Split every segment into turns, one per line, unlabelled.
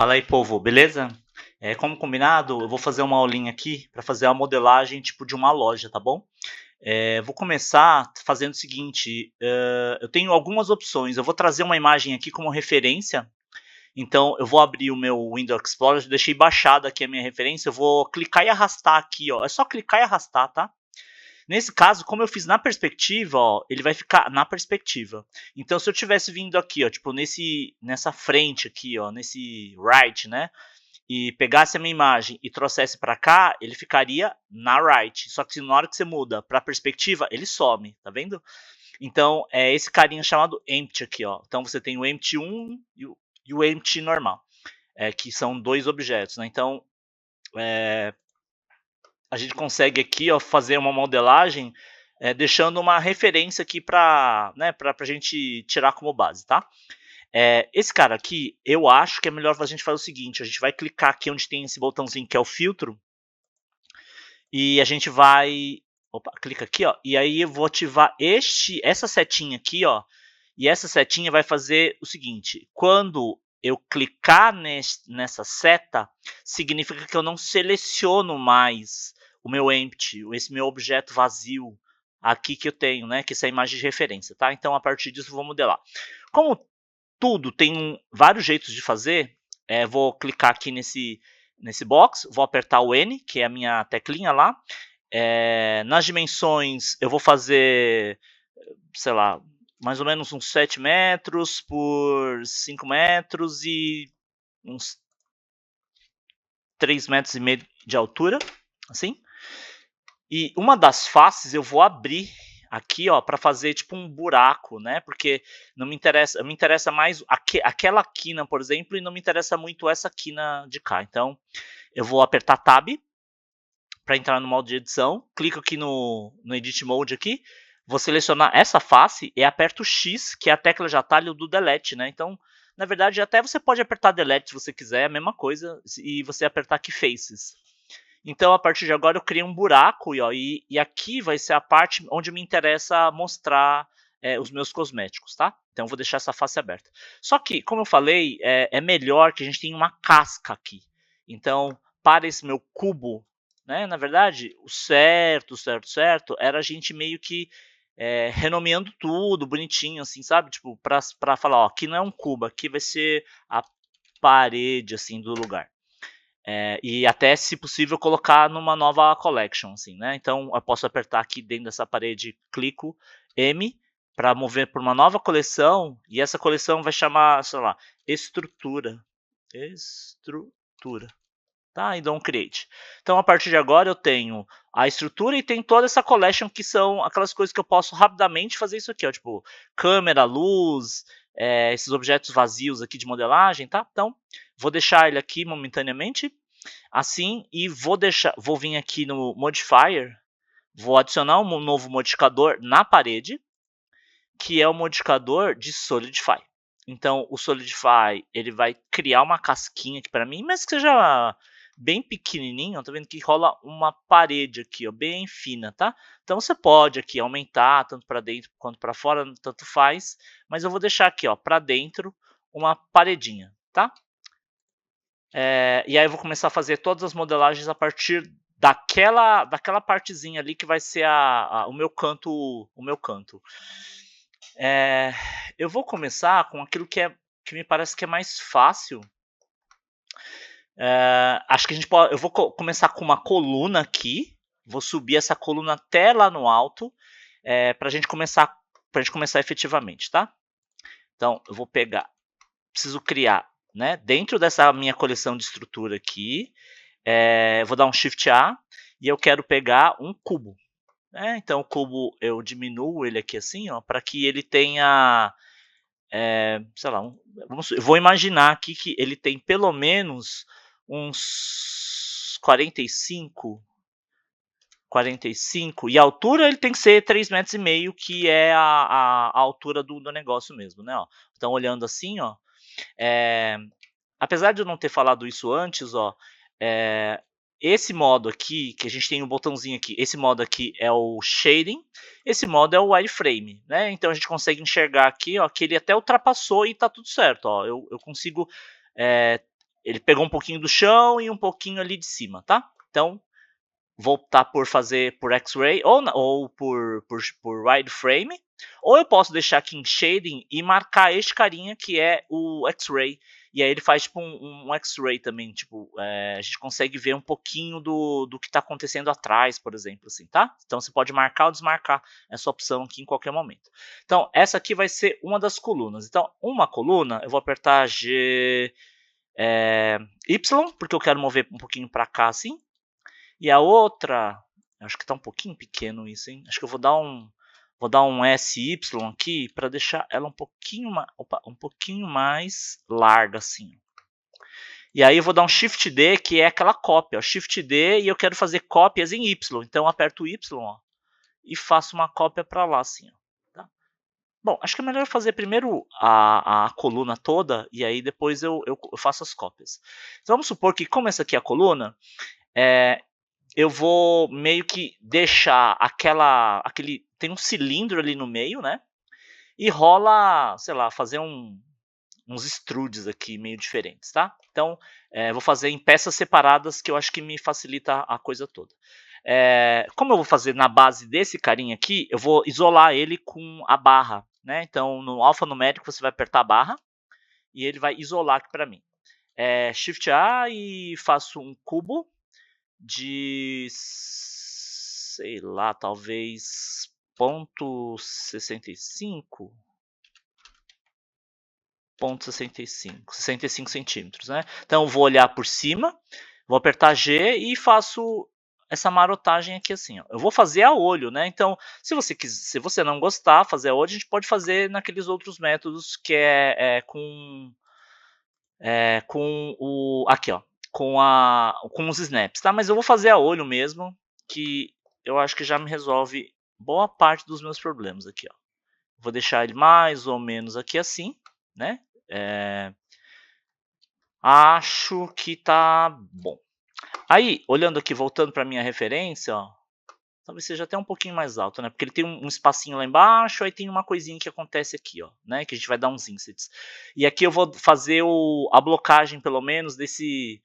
Fala aí, povo, beleza? Como combinado, eu vou fazer uma aulinha aqui para fazer a modelagem tipo de uma loja, tá bom? Vou começar fazendo o seguinte, eu tenho algumas opções, eu vou trazer uma imagem aqui como referência, então eu vou abrir o meu Windows Explorer, eu deixei baixado aqui a minha referência, eu vou clicar e arrastar aqui, ó, é só clicar e arrastar, tá? Nesse caso, como eu fiz na perspectiva, ó, ele vai ficar na perspectiva. Então, se eu tivesse vindo aqui, ó, tipo nessa frente aqui, ó, nesse right, né, e pegasse a minha imagem e trouxesse para cá, ele ficaria na right. Só que na hora que você muda para perspectiva, ele some, tá vendo? Então, é esse carinha chamado empty aqui, ó. Então, você tem o empty 1 e o empty normal, que são dois objetos, né? Então, a gente consegue aqui, ó, fazer uma modelagem deixando uma referência aqui para, né, a gente tirar como base, tá? Esse cara aqui, eu acho que é melhor a gente fazer o seguinte, a gente vai clicar aqui onde tem esse botãozinho que é o filtro, e a gente vai, clica aqui, ó, e aí eu vou ativar essa setinha aqui, ó, e essa setinha vai fazer o seguinte, quando eu clicar nessa seta, significa que eu não seleciono mais o meu empty, esse meu objeto vazio aqui que eu tenho, né, que essa é a imagem de referência, tá? Então, a partir disso, eu vou modelar. Como tudo tem vários jeitos de fazer, vou clicar aqui nesse box, vou apertar o N, que é a minha teclinha lá. Nas dimensões, eu vou fazer, sei lá, mais ou menos uns 7 metros por 5 metros e uns 3,5 metros de altura, assim. E uma das faces eu vou abrir aqui, ó, para fazer tipo um buraco, né? Porque não me interessa mais aquela quina, por exemplo, e não me interessa muito essa quina de cá. Então, eu vou apertar Tab para entrar no modo de edição, clico aqui no Edit Mode aqui, vou selecionar essa face e aperto X, que é a tecla de atalho do Delete, né? Então, na verdade, até você pode apertar Delete se você quiser, é a mesma coisa, e você apertar aqui Faces. Então, a partir de agora, eu criei um buraco e aqui vai ser a parte onde me interessa mostrar os meus cosméticos, tá? Então, eu vou deixar essa face aberta. Só que, como eu falei, é melhor que a gente tenha uma casca aqui. Então, para esse meu cubo, né, na verdade, o certo era a gente meio que renomeando tudo, bonitinho, assim, sabe? Tipo, pra falar, ó, aqui não é um cubo, aqui vai ser a parede, assim, do lugar. E até, se possível, colocar numa nova collection, assim, né? Então, eu posso apertar aqui dentro dessa parede, clico M para mover para uma nova coleção, e essa coleção vai chamar, sei lá, estrutura, tá? E dou um create. Então, a partir de agora, eu tenho a estrutura e tem toda essa collection que são aquelas coisas que eu posso rapidamente fazer isso aqui, ó, tipo câmera, luz, esses objetos vazios aqui de modelagem, tá? Então, vou deixar ele aqui momentaneamente, assim, e vou vir aqui no modifier, vou adicionar um novo modificador na parede, que é o modificador de Solidify. Então, o Solidify, ele vai criar uma casquinha aqui para mim, mas que seja bem pequenininho, tá vendo que rola uma parede aqui, ó, bem fina, tá? Então, você pode aqui aumentar, tanto para dentro quanto para fora, tanto faz, mas eu vou deixar aqui, ó, para dentro, uma paredinha, tá? E aí eu vou começar a fazer todas as modelagens a partir daquela partezinha ali que vai ser o meu canto, eu vou começar com aquilo que me parece que é mais fácil. Acho que eu vou começar com uma coluna aqui, vou subir essa coluna até lá no alto, para a gente começar efetivamente, tá? Então, eu vou preciso criar, né, dentro dessa minha coleção de estrutura aqui, vou dar um Shift A, e eu quero pegar um cubo. Então, o cubo, eu diminuo ele aqui assim, para que ele tenha, sei lá, eu vou imaginar aqui que ele tem pelo menos uns 45, e a altura ele tem que ser 3,5 metros, que é a altura do negócio mesmo, né? Ó. Então, olhando assim, ó, apesar de eu não ter falado isso antes, ó, esse modo aqui, que a gente tem um botãozinho aqui, esse modo aqui é o Shading, esse modo é o Wireframe, né? Então a gente consegue enxergar aqui, ó, que ele até ultrapassou e tá tudo certo, ó. Eu consigo ele pegou um pouquinho do chão e um pouquinho ali de cima, tá? Então, vou optar por fazer por X-Ray ou por wireframe, ou eu posso deixar aqui em Shading e marcar este carinha que é o X-Ray. E aí ele faz tipo um X-Ray também, tipo, a gente consegue ver um pouquinho do que está acontecendo atrás, por exemplo, assim, tá? Então você pode marcar ou desmarcar essa opção aqui em qualquer momento. Então essa aqui vai ser uma das colunas. Então uma coluna, eu vou apertar Y, porque eu quero mover um pouquinho para cá assim. E a outra, acho que tá um pouquinho pequeno isso, hein? Acho que eu vou dar um SY aqui para deixar ela um pouquinho mais larga assim. E aí eu vou dar um Shift D, que é aquela cópia, ó, Shift D, e eu quero fazer cópias em Y. Então eu aperto Y, ó, e faço uma cópia para lá assim, ó, tá? Bom, acho que é melhor fazer primeiro a coluna toda e aí depois eu faço as cópias. Então vamos supor que como essa aqui é a coluna, eu vou meio que deixar aquele tem um cilindro ali no meio, né? E rola, sei lá, fazer uns extrudes aqui meio diferentes, tá? Então, vou fazer em peças separadas que eu acho que me facilita a coisa toda. Como eu vou fazer na base desse carinha aqui, eu vou isolar ele com a barra, né? Então, no alfanumérico você vai apertar a barra e ele vai isolar aqui para mim. Shift A e faço um cubo de, sei lá, talvez 0,65 65 centímetros, né? Então eu vou olhar por cima, vou apertar G e faço essa marotagem aqui assim, ó. Eu vou fazer a olho, né? Então, se você não gostar, fazer a olho, a gente pode fazer naqueles outros métodos que com aqui, ó, com os snaps, tá? Mas eu vou fazer a olho mesmo, que eu acho que já me resolve boa parte dos meus problemas aqui, ó. Vou deixar ele mais ou menos aqui assim, né? Acho que tá bom. Aí, olhando aqui, voltando para minha referência, ó, talvez seja até um pouquinho mais alto, né? Porque ele tem um espacinho lá embaixo, aí tem uma coisinha que acontece aqui, ó, né? Que a gente vai dar uns insets. E aqui eu vou fazer a blocagem, pelo menos, desse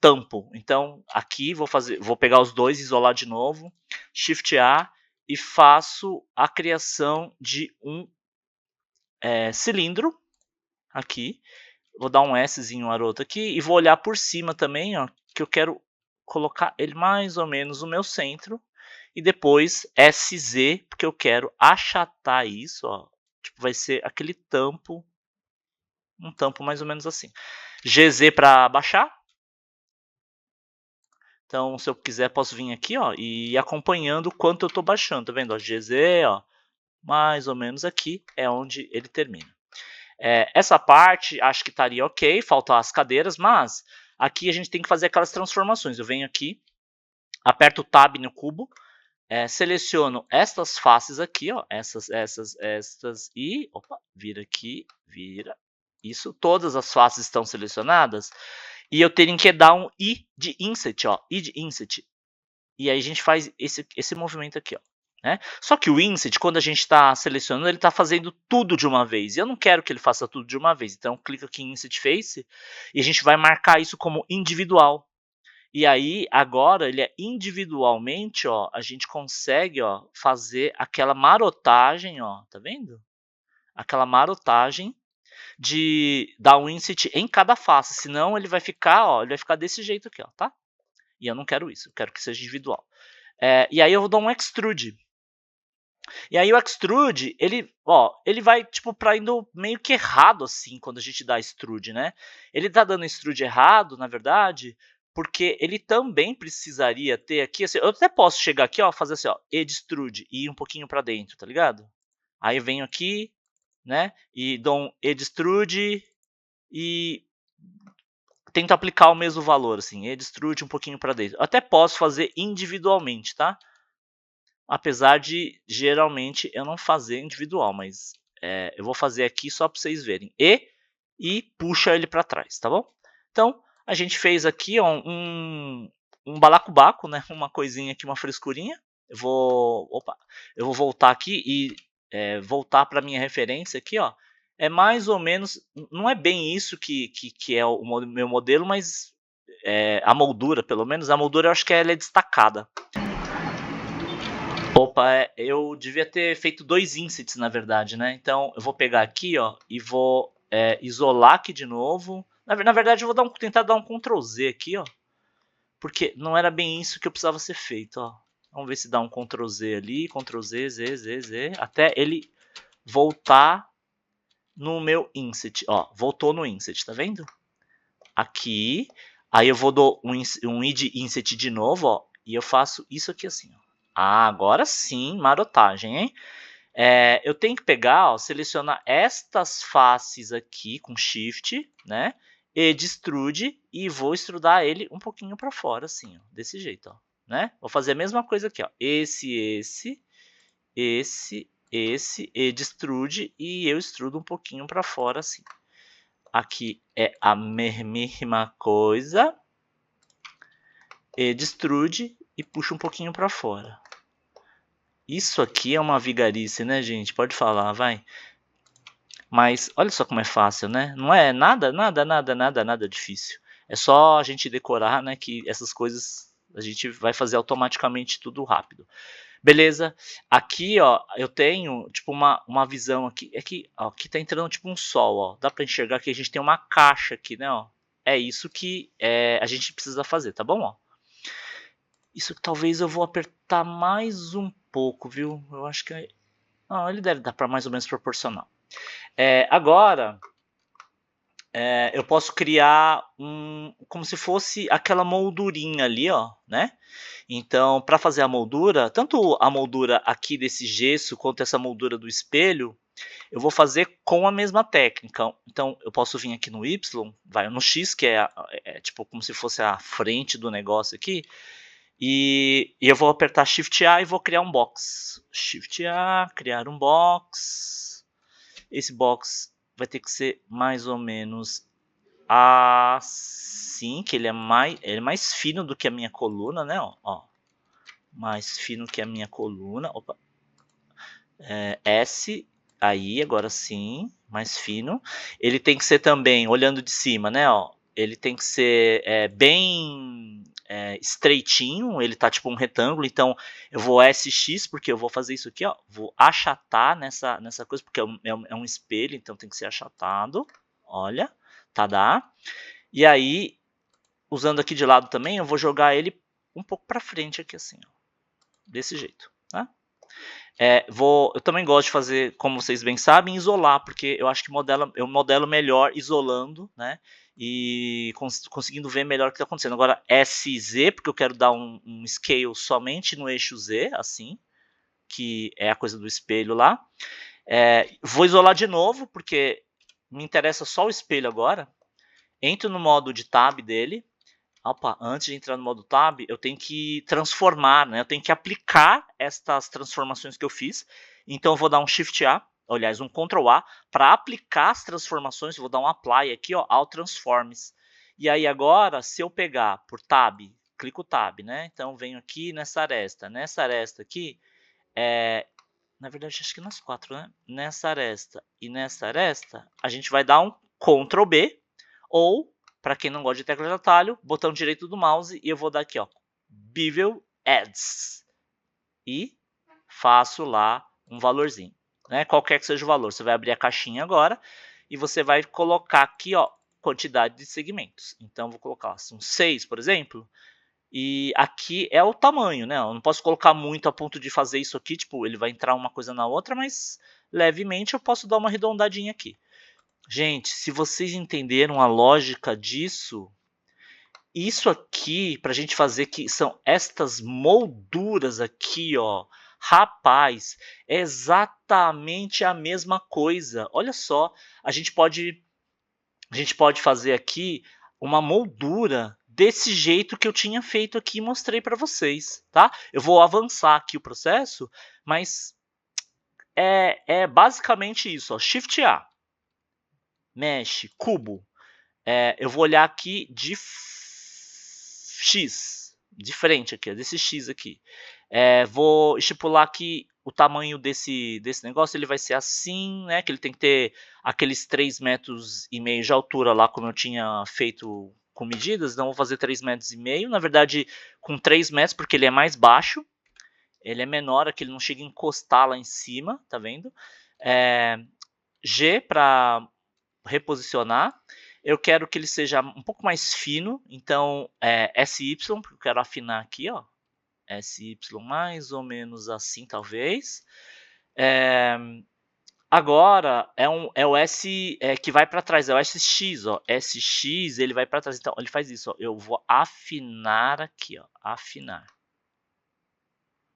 tampo. Então, aqui vou pegar os dois, isolar de novo, Shift A e faço a criação de um cilindro aqui. Vou dar um Szinho maroto aqui e vou olhar por cima também, ó, que eu quero colocar ele mais ou menos no meu centro. E depois SZ, porque eu quero achatar isso, ó. Tipo, vai ser aquele tampo, um tampo mais ou menos assim. GZ para baixar. Então, se eu quiser, posso vir aqui, ó, e ir acompanhando o quanto eu estou baixando, tá vendo? Ó, GZ, ó, mais ou menos aqui é onde ele termina. Essa parte acho que estaria ok, faltam as cadeiras, mas aqui a gente tem que fazer aquelas transformações. Eu venho aqui, aperto o Tab no cubo, seleciono estas faces aqui, ó, essas e, opa, vira aqui, vira, isso, todas as faces estão selecionadas, e eu tenho que dar um I de Inset, ó, I de Inset, e aí a gente faz esse movimento aqui, ó. Né? Só que o Inset, quando a gente está selecionando, ele está fazendo tudo de uma vez. E eu não quero que ele faça tudo de uma vez. Então, clica aqui em Inset Face e a gente vai marcar isso como individual. E aí, agora, ele é individualmente, ó, a gente consegue, ó, fazer aquela marotagem, ó, tá vendo? Aquela marotagem de dar um inset em cada face. Senão ele vai ficar, ó, ele vai ficar desse jeito aqui, ó, tá? E eu não quero isso, eu quero que seja individual. E aí eu vou dar um extrude. E aí o extrude, ele vai tipo para indo meio que errado assim quando a gente dá extrude, né? Ele tá dando extrude errado, na verdade, porque ele também precisaria ter aqui, assim, eu até posso chegar aqui, ó, fazer assim, ó, extrude e ir um pouquinho para dentro, tá ligado? Aí eu venho aqui, né, e dou um extrude e tento aplicar o mesmo valor, assim, extrude um pouquinho para dentro. Eu até posso fazer individualmente, tá? Apesar de, geralmente, eu não fazer individual, mas eu vou fazer aqui só para vocês verem. E puxa ele para trás, tá bom? Então, a gente fez aqui ó, um balacobaco, né? Uma coisinha aqui, uma frescurinha. Eu vou voltar aqui e voltar para minha referência aqui, ó. é mais ou menos, não é bem isso que é o meu modelo, mas a moldura, pelo menos, a moldura eu acho que ela é destacada. Opa, eu devia ter feito 2 insets, na verdade, né? Então eu vou pegar aqui, ó, e vou isolar aqui de novo. Na verdade, eu vou tentar dar um Ctrl Z aqui, ó, porque não era bem isso que eu precisava ser feito, ó. Vamos ver se dá um Ctrl Z ali, Ctrl Z, Z, Z, Z, até ele voltar no meu inset, ó, voltou no inset, tá vendo? Aqui, aí eu vou dar um id inset de novo, ó, e eu faço isso aqui assim, ó. Ah, agora sim, marotagem, hein? Eu tenho que pegar, ó, selecionar estas faces aqui com Shift, né? E de extrude e vou extrudar ele um pouquinho para fora, assim, ó, desse jeito, ó, né? Vou fazer a mesma coisa aqui, ó. Esse, e de extrude e eu extrudo um pouquinho para fora, assim. Aqui é a mesma coisa. E de extrude e puxa um pouquinho para fora. Isso aqui é uma vigarice, né, gente? Pode falar, vai. Mas olha só como é fácil, né? Não é nada difícil. É só a gente decorar, né, que essas coisas a gente vai fazer automaticamente tudo rápido. Beleza? Aqui, ó, eu tenho tipo uma visão aqui. Ó, aqui tá entrando tipo um sol, ó. Dá para enxergar que a gente tem uma caixa aqui, né, ó. É isso que a gente precisa fazer, tá bom, ó? Isso talvez eu vou apertar mais um pouco, viu? Eu acho que ele deve dar para mais ou menos proporcional. Agora, eu posso criar como se fosse aquela moldurinha ali, ó, né? Então, para fazer a moldura, tanto a moldura aqui desse gesso quanto essa moldura do espelho, eu vou fazer com a mesma técnica. Então, eu posso vir aqui no Y, vai no X, que é tipo como se fosse a frente do negócio aqui, e eu vou apertar Shift A e vou criar um box. Shift A, criar um box. Esse box vai ter que ser mais ou menos assim, que ele é mais fino do que a minha coluna, né? Ó, mais fino que a minha coluna. Opa. S, aí, agora sim, mais fino. Ele tem que ser também, olhando de cima, né? Ó, ele tem que ser bem estreitinho, ele tá tipo um retângulo, então eu vou SX, porque eu vou fazer isso aqui, ó, vou achatar nessa coisa, porque é um espelho, então tem que ser achatado, olha, tá, dá. E aí, usando aqui de lado também, eu vou jogar ele um pouco para frente aqui assim, ó, desse jeito, tá? Eu também gosto de fazer, como vocês bem sabem, isolar, porque eu acho que eu modelo melhor isolando, né? E conseguindo ver melhor o que está acontecendo. Agora, SZ, porque eu quero dar um scale somente no eixo Z, assim, que é a coisa do espelho lá. Vou isolar de novo, porque me interessa só o espelho agora. Entro no modo de tab dele. Opa, antes de entrar no modo tab, eu tenho que transformar, né? Eu tenho que aplicar estas transformações que eu fiz. Então eu vou dar um Shift A, aliás, um Ctrl A, para aplicar as transformações. Eu vou dar um Apply aqui, ó, ao Transforms. E aí agora, se eu pegar por Tab, clico Tab, né? Então venho aqui nessa aresta. Nessa aresta aqui, na verdade acho que nas quatro, né? Nessa aresta e nessa aresta, a gente vai dar um Ctrl B, ou para quem não gosta de tecla de atalho, botão direito do mouse e eu vou dar aqui, ó, Bevel Adds. E faço lá um valorzinho, né? Qualquer que seja o valor. Você vai abrir a caixinha agora e você vai colocar aqui, ó, quantidade de segmentos. Então, vou colocar uns 6, por exemplo. E aqui é o tamanho, né? Eu não posso colocar muito a ponto de fazer isso aqui, tipo, ele vai entrar uma coisa na outra, mas levemente eu posso dar uma arredondadinha aqui. Gente, se vocês entenderam a lógica disso, isso aqui, para a gente fazer, que são estas molduras aqui, ó. Rapaz, é exatamente a mesma coisa. Olha só, a gente pode fazer aqui uma moldura desse jeito que eu tinha feito aqui e mostrei para vocês, tá? Eu vou avançar aqui o processo, mas é basicamente isso, ó. Shift A, mexe, cubo. Eu vou olhar aqui de X, de frente aqui, desse X aqui. Vou estipular aqui o tamanho desse negócio ele vai ser assim, né? Que ele tem que ter aqueles 3,5 metros de altura lá, como eu tinha feito com medidas. Então, vou fazer 3,5 metros. Na verdade, com 3 metros, porque ele é mais baixo. Ele é menor, aqui ele não chega a encostar lá em cima, tá vendo? G para reposicionar. Eu quero que ele seja um pouco mais fino, então SY, porque eu quero afinar aqui, ó. SY mais ou menos assim, talvez. Agora é o S que vai para trás, é o SX, ó. SX ele vai para trás, então ele faz isso, ó. Eu vou afinar aqui, ó. Afinar.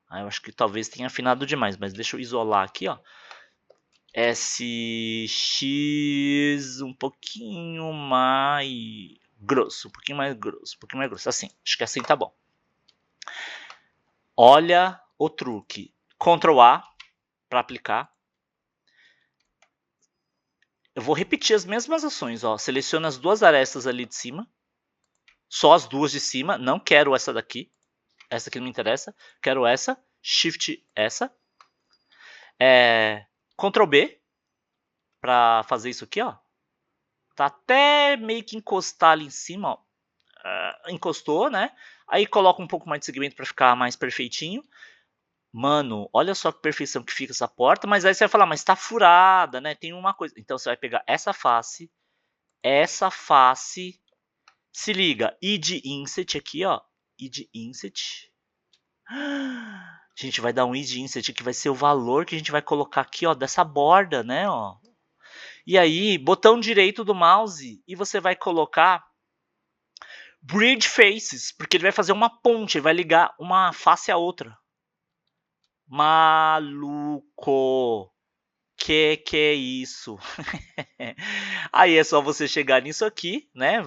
Eu acho que talvez tenha afinado demais, mas deixa eu isolar aqui, ó. SX um pouquinho mais grosso, um pouquinho mais grosso, assim. Acho que assim tá bom. Olha o truque. Ctrl A para aplicar. Eu vou repetir as mesmas ações, ó. Seleciona as duas arestas ali de cima. Só as duas de cima, não quero essa daqui. Essa aqui não me interessa. Quero essa. Shift essa. Ctrl B para fazer isso aqui, ó. Tá até meio que encostar ali em cima, ó. Encostou, né? Aí coloca um pouco mais de segmento para ficar mais perfeitinho. Mano, olha só que perfeição que fica essa porta. Mas aí você vai falar, mas tá furada, né? Tem uma coisa. Então você vai pegar essa face. Se liga, id inset aqui, ó. Id inset. A gente vai dar um id inset que vai ser o valor que a gente vai colocar aqui, ó, dessa borda, né, ó. E aí, botão direito do mouse e você vai colocar bridge faces, porque ele vai fazer uma ponte, ele vai ligar uma face à outra. Maluco. Que é isso? Aí é só você chegar nisso aqui, né?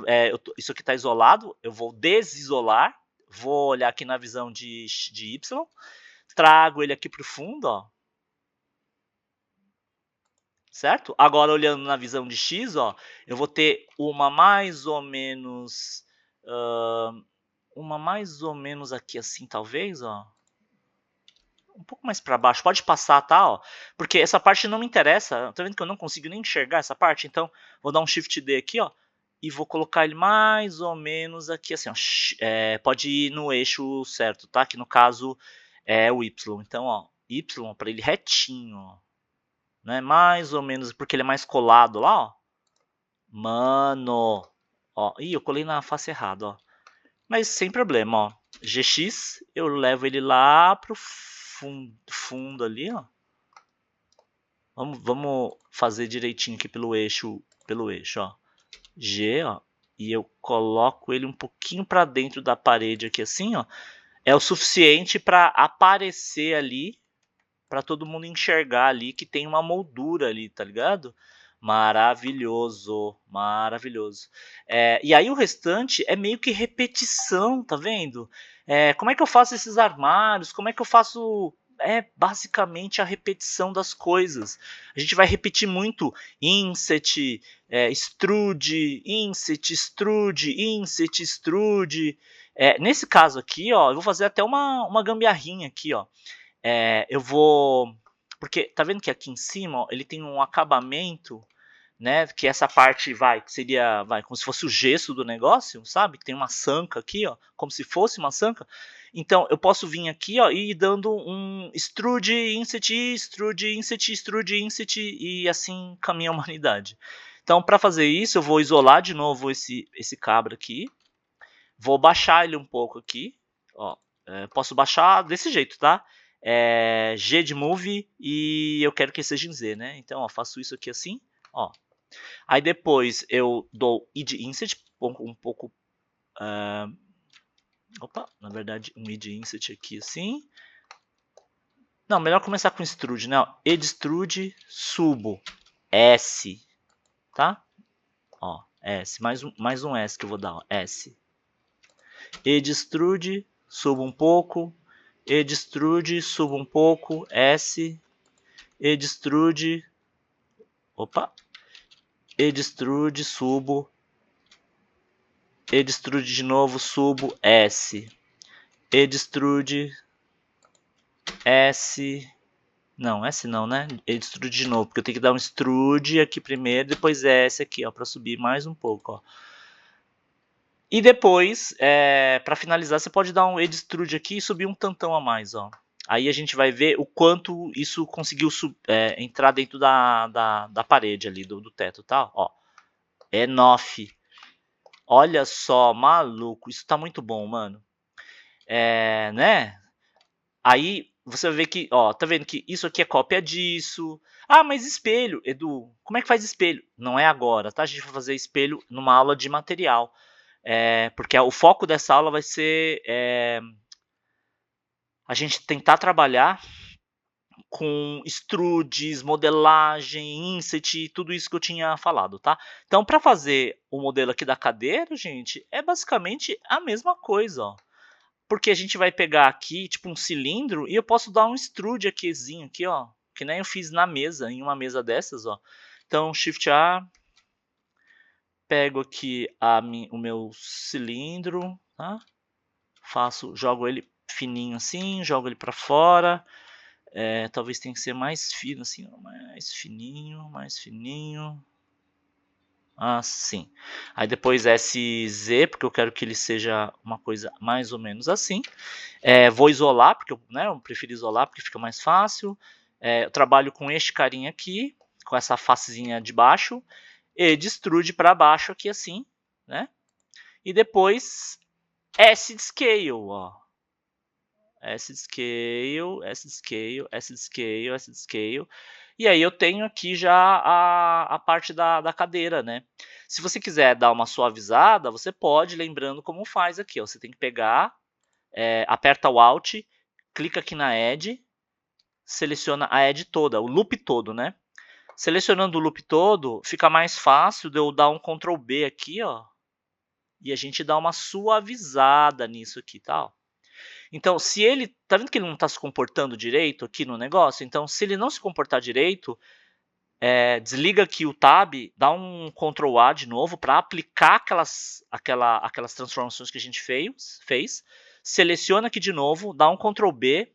Isso aqui tá isolado, eu vou desisolar, vou olhar aqui na visão de Y, trago ele aqui pro fundo, ó. Certo? Agora olhando na visão de X, ó, eu vou ter uma mais ou menos aqui assim, talvez, ó. Um pouco mais para baixo, pode passar, tá? Ó, porque essa parte não me interessa. Tá vendo que eu não consigo nem enxergar essa parte? Então, vou dar um Shift D aqui, ó, e vou colocar ele mais ou menos aqui, assim, ó. Pode ir no eixo certo, tá? Que no caso é o Y. Então, ó, Y para ele retinho, ó, né? Mais ou menos, porque ele é mais colado lá, ó. Mano, ó, eu colei na face errada, ó. Mas sem problema, ó. GX, eu levo ele lá pro fundo ali, ó. Vamos fazer direitinho aqui pelo eixo, ó. G, ó. E eu coloco ele um pouquinho para dentro da parede aqui assim, ó. É o suficiente para aparecer ali, para todo mundo enxergar ali que tem uma moldura ali, tá ligado? Maravilhoso, maravilhoso. E aí o restante é meio que repetição, tá vendo? Como é que eu faço esses armários? Como é que eu faço basicamente a repetição das coisas? A gente vai repetir muito inset, extrude, inset, extrude, inset, extrude. Nesse caso aqui, ó, eu vou fazer até uma gambiarrinha aqui, ó. Eu vou... Porque tá vendo que aqui em cima, ó, ele tem um acabamento, né? Que essa parte que seria como se fosse o gesso do negócio, sabe? Que tem uma sanca aqui, ó, como se fosse uma sanca. Então eu posso vir aqui, ó, e ir dando um extrude, inset, extrude, inset, extrude, inset e assim caminha a humanidade. Então para fazer isso eu vou isolar de novo esse cabra aqui. Vou baixar ele um pouco aqui, ó. Posso baixar desse jeito, tá? G de Move e eu quero que seja em Z, né? Então, ó, faço isso aqui assim, ó. Aí depois eu dou id inset, um pouco... na verdade, um id inset aqui assim. Não, melhor começar com extrude, né? Ed extrude, subo, S, tá? Ó, S, mais um S que eu vou dar, ó, S. Ed extrude, subo um pouco, ed extrude, subo um pouco, S, ed extrude, ed extrude, subo, ed extrude de novo, subo, S, ed extrude, S, Não, S não, né? Extrude de novo, porque eu tenho que dar um extrude aqui primeiro, depois S aqui, ó, para subir mais um pouco, ó. E depois, para finalizar, você pode dar um extrude aqui e subir um tantão a mais, ó. Aí a gente vai ver o quanto isso conseguiu entrar dentro da parede ali, do teto, tá? Ó, é 9. Olha só, maluco, isso tá muito bom, mano. Né? Aí você vai ver que, ó, tá vendo que isso aqui é cópia disso. Ah, mas espelho, Edu, como é que faz espelho? Não é agora, tá? A gente vai fazer espelho numa aula de material. Porque o foco dessa aula vai ser a gente tentar trabalhar com extrudes, modelagem, inset, tudo isso que eu tinha falado, tá? Então, para fazer o modelo aqui da cadeira, gente, é basicamente a mesma coisa, ó. Porque a gente vai pegar aqui, tipo um cilindro, e eu posso dar um extrude aquizinho, aqui, ó. Que nem eu fiz na mesa, em uma mesa dessas, ó. Então, Shift A. Pego aqui o meu cilindro, tá? Jogo ele fininho assim, jogo ele para fora. Talvez tenha que ser mais fino, assim, ó, mais fininho, mais fininho. Assim. Aí depois SZ, porque eu quero que ele seja uma coisa mais ou menos assim. Vou isolar, porque eu prefiro isolar, porque fica mais fácil. Eu trabalho com este carinha aqui, com essa facezinha de baixo, e extrude para baixo aqui assim, né? E depois S de scale, ó. S de scale, S de scale, S de scale, S de scale. E aí eu tenho aqui já a parte da cadeira, né? Se você quiser dar uma suavizada, você pode, lembrando como faz aqui, ó. Você tem que pegar, aperta o Alt, clica aqui na Edge, seleciona a Edge toda, o loop todo, né? Selecionando o loop todo, fica mais fácil de eu dar um Ctrl B aqui, ó. E a gente dá uma suavizada nisso aqui, tá? Ó. Então, se ele... Tá vendo que ele não está se comportando direito aqui no negócio? Então, se ele não se comportar direito, desliga aqui o Tab, dá um Ctrl A de novo para aplicar aquelas transformações que a gente fez. Seleciona aqui de novo, dá um Ctrl B.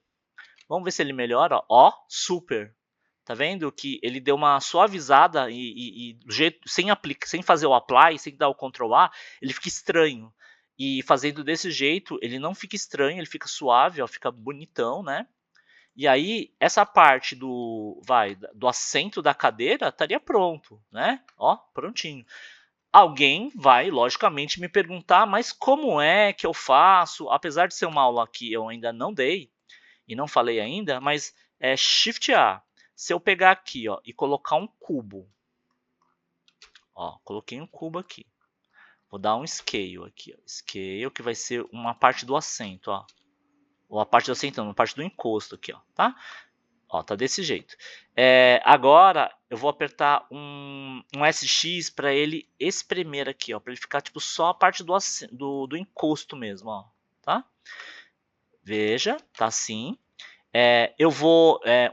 Vamos ver se ele melhora. Ó, super. Tá vendo que ele deu uma suavizada e do jeito, sem fazer o apply, sem dar o Ctrl A, ele fica estranho. E fazendo desse jeito, ele não fica estranho, ele fica suave, ó, fica bonitão, né? E aí, essa parte do assento da cadeira estaria pronto, né? Ó, prontinho. Alguém vai, logicamente, me perguntar, mas como é que eu faço? Apesar de ser uma aula que eu ainda não dei, e não falei ainda, mas é Shift A. Se eu pegar aqui, ó, e colocar um cubo, ó, coloquei um cubo aqui. Vou dar um scale aqui, ó, scale, que vai ser uma parte do assento, ó. Ou a parte do assento, não, uma parte do encosto aqui, ó, tá? Ó, tá desse jeito. Agora eu vou apertar um SX para ele espremer aqui, ó, para ele ficar tipo só a parte do encosto mesmo, ó, tá? Veja, tá assim.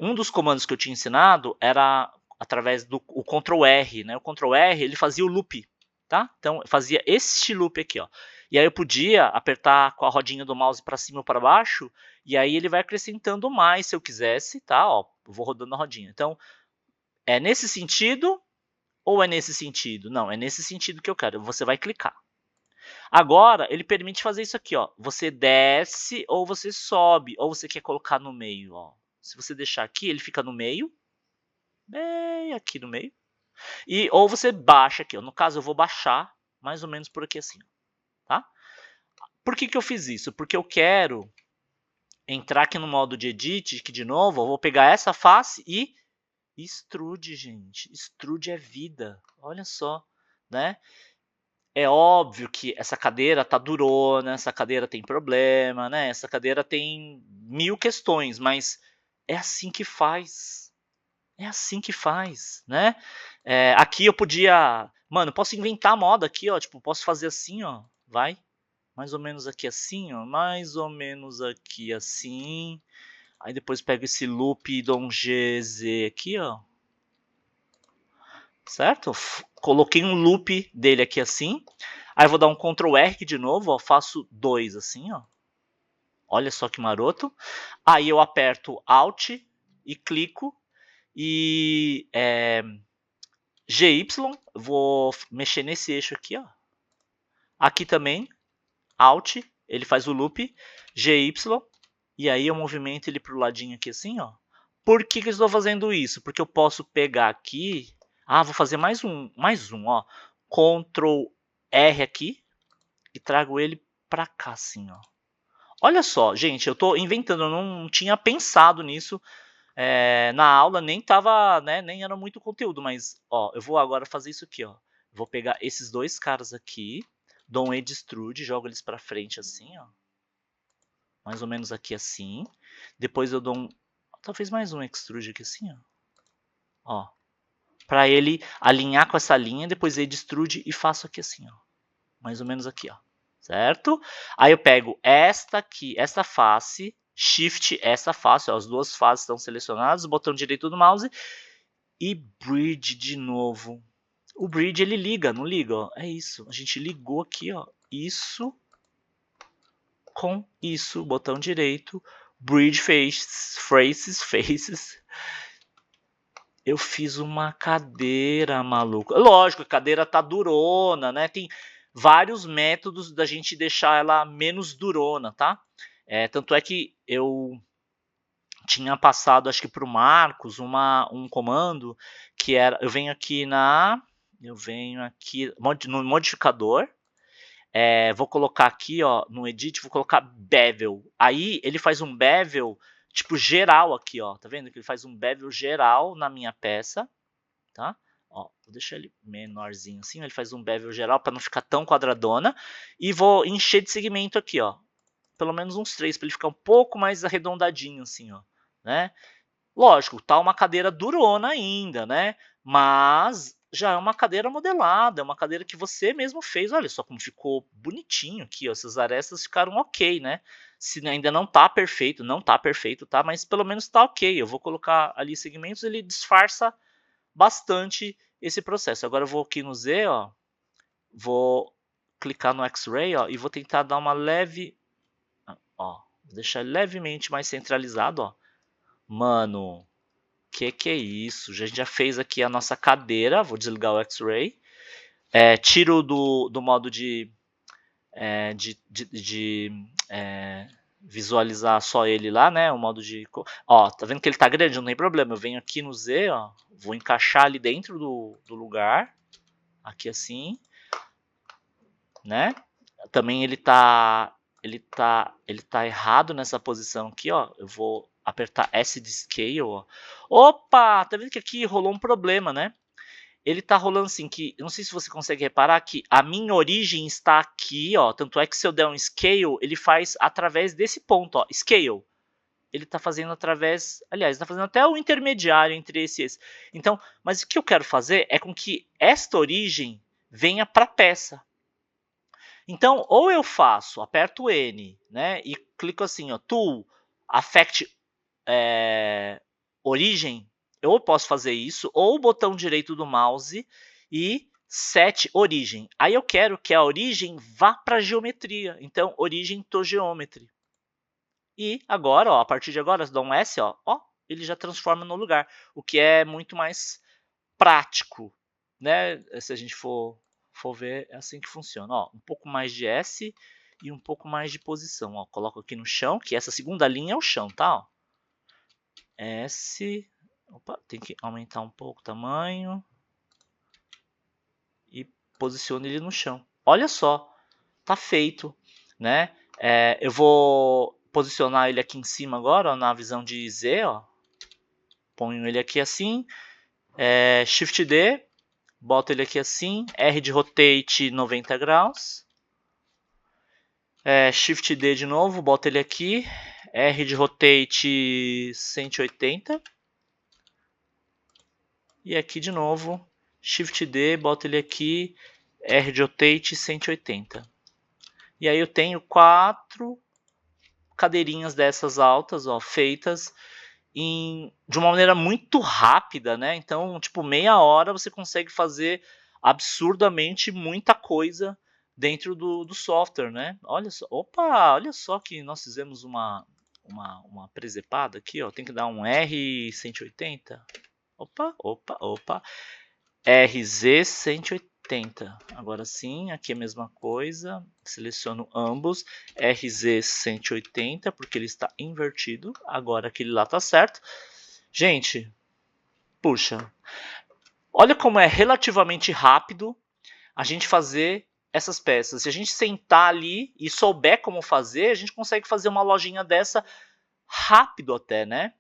Um dos comandos que eu tinha ensinado era através do Ctrl R, né? O Ctrl R ele fazia o loop, tá? Então fazia este loop aqui, ó. E aí eu podia apertar com a rodinha do mouse para cima ou para baixo, e aí ele vai acrescentando mais se eu quisesse, tá? Ó, eu vou rodando a rodinha. Então, é nesse sentido ou é nesse sentido? Não, é nesse sentido que eu quero. Você vai clicar. Agora, ele permite fazer isso aqui, ó. Você desce ou você sobe, ou você quer colocar no meio, ó. Se você deixar aqui, ele fica no meio, bem aqui no meio. Ou você baixa aqui, ó. No caso, eu vou baixar mais ou menos por aqui assim, tá? Por que eu fiz isso? Porque eu quero entrar aqui no modo de edit, que de novo, eu vou pegar essa face e extrude, gente. Extrude é vida. Olha só, né? É óbvio que essa cadeira tá durona, essa cadeira tem problema, né? Essa cadeira tem 1000 questões, mas é assim que faz. É assim que faz, né? Aqui eu podia... Mano, eu posso inventar moda aqui, ó. Tipo, posso fazer assim, ó. Vai. Mais ou menos aqui assim, ó. Mais ou menos aqui assim. Aí depois pego esse loop e dou um GZ aqui, ó. Certo? Coloquei um loop dele aqui assim. Aí eu vou dar um Ctrl R de novo, ó, faço 2 assim, ó. Olha só que maroto. Aí eu aperto Alt, e clico e GY, vou mexer nesse eixo aqui, ó. Aqui também, Alt, ele faz o loop, GY, e aí eu movimento ele pro ladinho aqui assim, ó. Por que eu estou fazendo isso? Porque eu posso pegar aqui, vou fazer mais um, ó. Ctrl R aqui e trago ele pra cá assim, ó. Olha só, gente, eu tô inventando, eu não tinha pensado nisso na aula, nem tava, né, nem era muito conteúdo, mas, ó, eu vou agora fazer isso aqui, ó. Vou pegar esses dois caras aqui, dou um Edge Extrude, jogo eles pra frente assim, ó. Mais ou menos aqui assim. Depois eu dou um, talvez mais um Extrude aqui assim, ó. Ó. Pra ele alinhar com essa linha, depois Edge Extrude e faço aqui assim, ó. Mais ou menos aqui, ó. Certo? Aí eu pego esta aqui, essa face, Shift essa face, ó, as duas faces estão selecionadas, botão direito do mouse e Bridge de novo. O Bridge ele liga, não liga, ó. É isso, a gente ligou aqui, ó, isso com isso, botão direito, Bridge Faces. Eu fiz uma cadeira, maluco. Lógico, a cadeira tá durona, né? Tem vários métodos da gente deixar ela menos durona, tá? Tanto é que eu tinha passado, acho que para o Marcos, um comando que era, eu venho aqui no modificador, vou colocar aqui, ó, no edit, vou colocar bevel. Aí ele faz um bevel tipo geral aqui, ó, tá vendo que ele faz um bevel geral na minha peça, tá? Ó, vou deixar ele menorzinho assim, ele faz um bevel geral para não ficar tão quadradona e vou encher de segmento aqui, ó. Pelo menos uns 3 para ele ficar um pouco mais arredondadinho assim, ó, né? Lógico, tá uma cadeira durona ainda, né? Mas já é uma cadeira modelada, é uma cadeira que você mesmo fez. Olha só como ficou bonitinho aqui, ó. Essas arestas ficaram ok, né? Se ainda não tá perfeito, tá? Mas pelo menos tá ok. Eu vou colocar ali segmentos, ele disfarça bastante esse processo. Agora eu vou aqui no Z, ó. Vou clicar no X-Ray, ó, e vou tentar dar uma leve, ó, vou deixar levemente mais centralizado, ó. Mano, que é isso? A gente já fez aqui a nossa cadeira. Vou desligar o X-Ray. Tiro do modo de visualizar só ele lá, né? O modo de... Ó, tá vendo que ele tá grande? Não tem problema. Eu venho aqui no Z, ó. Vou encaixar ali dentro do lugar. Aqui assim. Né? Também ele tá errado nessa posição aqui, ó. Eu vou apertar S de Scale, ó. Opa! Tá vendo que aqui rolou um problema, né? Ele tá rolando assim que, eu não sei se você consegue reparar que a minha origem está aqui, ó. Tanto é que se eu der um Scale, ele faz através desse ponto, ó. Scale. Ele tá fazendo através, aliás, tá fazendo até o intermediário entre esse e esse. Então, mas o que eu quero fazer é com que esta origem venha para a peça. Então, ou eu faço, aperto N, né, e clico assim, ó, Tool, Affect Origem, eu posso fazer isso, ou o botão direito do mouse e Set Origem. Aí eu quero que a origem vá para a geometria, então Origem to Geometry. E agora, ó, a partir de agora, se dá um S, ó, ele já transforma no lugar, o que é muito mais prático, né, se a gente for ver, é assim que funciona. Ó, um pouco mais de S e um pouco mais de posição. Ó, coloco aqui no chão, que essa segunda linha é o chão, tá? Ó. S, opa, tem que aumentar um pouco o tamanho e posiciono ele no chão. Olha só, tá feito, né? Eu vou posicionar ele aqui em cima agora, ó, na visão de Z, ó. Ponho ele aqui assim, Shift D, boto ele aqui assim, R de Rotate 90 graus. Shift D de novo, boto ele aqui. R de Rotate 180. E aqui de novo, Shift D, boto ele aqui. R de Rotate 180. E aí eu tenho 4 cadeirinhas dessas altas, ó, feitas de uma maneira muito rápida, né? Então, tipo, meia hora você consegue fazer absurdamente muita coisa dentro do software, né? Olha só, opa, olha só que nós fizemos uma uma presepada aqui, ó. Tem que dar um R180. Opa. RZ180. Agora sim, aqui é a mesma coisa. Seleciono ambos. RZ180, porque ele está invertido. Agora aquele lá tá certo. Gente, puxa. Olha como é relativamente rápido a gente fazer essas peças. Se a gente sentar ali e souber como fazer, a gente consegue fazer uma lojinha dessa rápido até, né?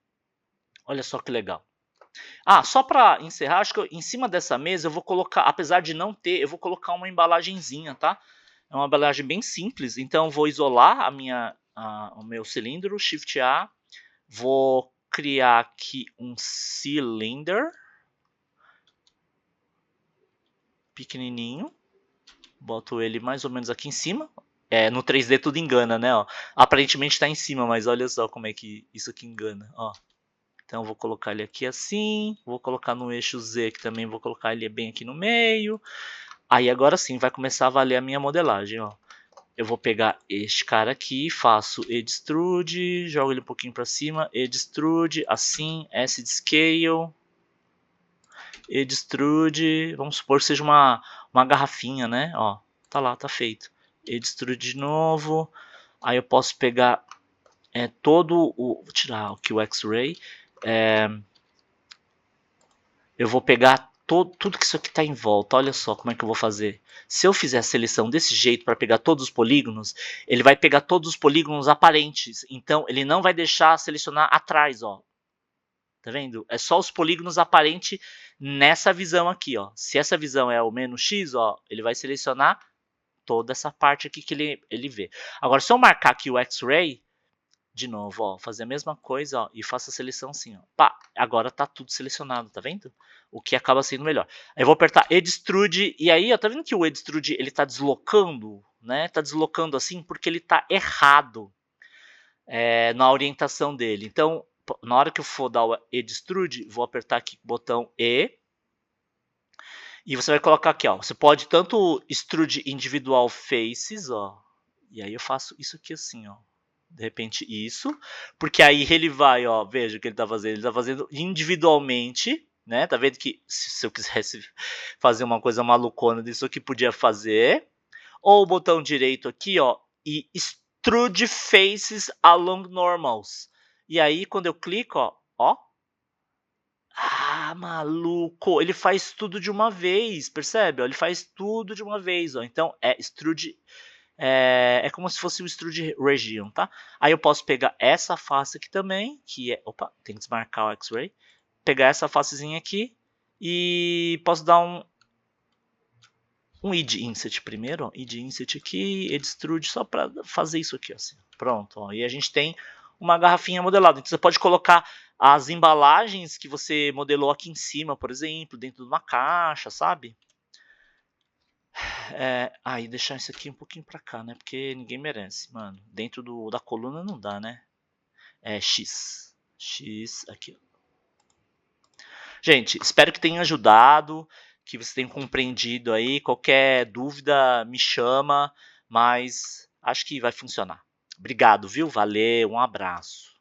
Olha só que legal. Ah, só para encerrar, acho que em cima dessa mesa eu vou colocar, apesar de não ter, eu vou colocar uma embalagenzinha, tá? É uma embalagem bem simples, então eu vou isolar o meu cilindro, Shift A, vou criar aqui um cylinder pequenininho, boto ele mais ou menos aqui em cima. No 3D tudo engana, né? Ó. Aparentemente está em cima, mas olha só como é que isso aqui engana. Ó. Então, vou colocar ele aqui assim, vou colocar no eixo Z, que também vou colocar ele bem aqui no meio. Aí, agora sim, vai começar a valer a minha modelagem, ó. Eu vou pegar este cara aqui, faço Extrude, jogo ele um pouquinho para cima, Extrude, assim, S de Scale, Extrude, vamos supor que seja uma garrafinha, né? Ó, tá lá, tá feito. Extrude de novo, aí eu posso pegar vou tirar aqui o X-Ray, eu vou pegar tudo que isso aqui está em volta. Olha só como é que eu vou fazer. Se eu fizer a seleção desse jeito para pegar todos os polígonos, ele vai pegar todos os polígonos aparentes. Então, ele não vai deixar selecionar atrás, ó. Tá vendo? É só os polígonos aparentes nessa visão aqui, ó. Se essa visão é o menos X, ó, ele vai selecionar toda essa parte aqui que ele vê. Agora, se eu marcar aqui o X-Ray, de novo, ó, fazer a mesma coisa, ó, e faço a seleção assim, ó. Pá, agora tá tudo selecionado, tá vendo? O que acaba sendo melhor. Aí eu vou apertar Extrude, e aí, ó, tá vendo que o Extrude, ele tá deslocando, né? Tá deslocando assim porque ele tá errado na orientação dele. Então, na hora que eu for dar o Extrude, vou apertar aqui o botão E, e você vai colocar aqui, ó, você pode tanto Extrude Individual Faces, ó, e aí eu faço isso aqui assim, ó. De repente isso, porque aí ele vai, ó, veja o que ele tá fazendo individualmente, né, tá vendo que se eu quisesse fazer uma coisa malucona disso aqui, podia fazer, ou o botão direito aqui, ó, e extrude faces along normals, e aí quando eu clico, ó, maluco, ele faz tudo de uma vez, percebe, ó, ele faz tudo de uma vez, ó, então extrude. É como se fosse o Extrude Region, tá? Aí eu posso pegar essa face aqui também, que é... Opa, tem que desmarcar o X-Ray. Pegar essa facezinha aqui e posso dar um id inset primeiro, ó, id inset aqui, extrude só para fazer isso aqui, assim. Pronto, ó, e a gente tem uma garrafinha modelada. Então você pode colocar as embalagens que você modelou aqui em cima, por exemplo, dentro de uma caixa, sabe? E deixar isso aqui um pouquinho pra cá, né? Porque ninguém merece, mano. Dentro da coluna não dá, né? X. X aqui. Gente, espero que tenha ajudado, que vocês tenham compreendido aí. Qualquer dúvida, me chama, mas acho que vai funcionar. Obrigado, viu? Valeu, um abraço.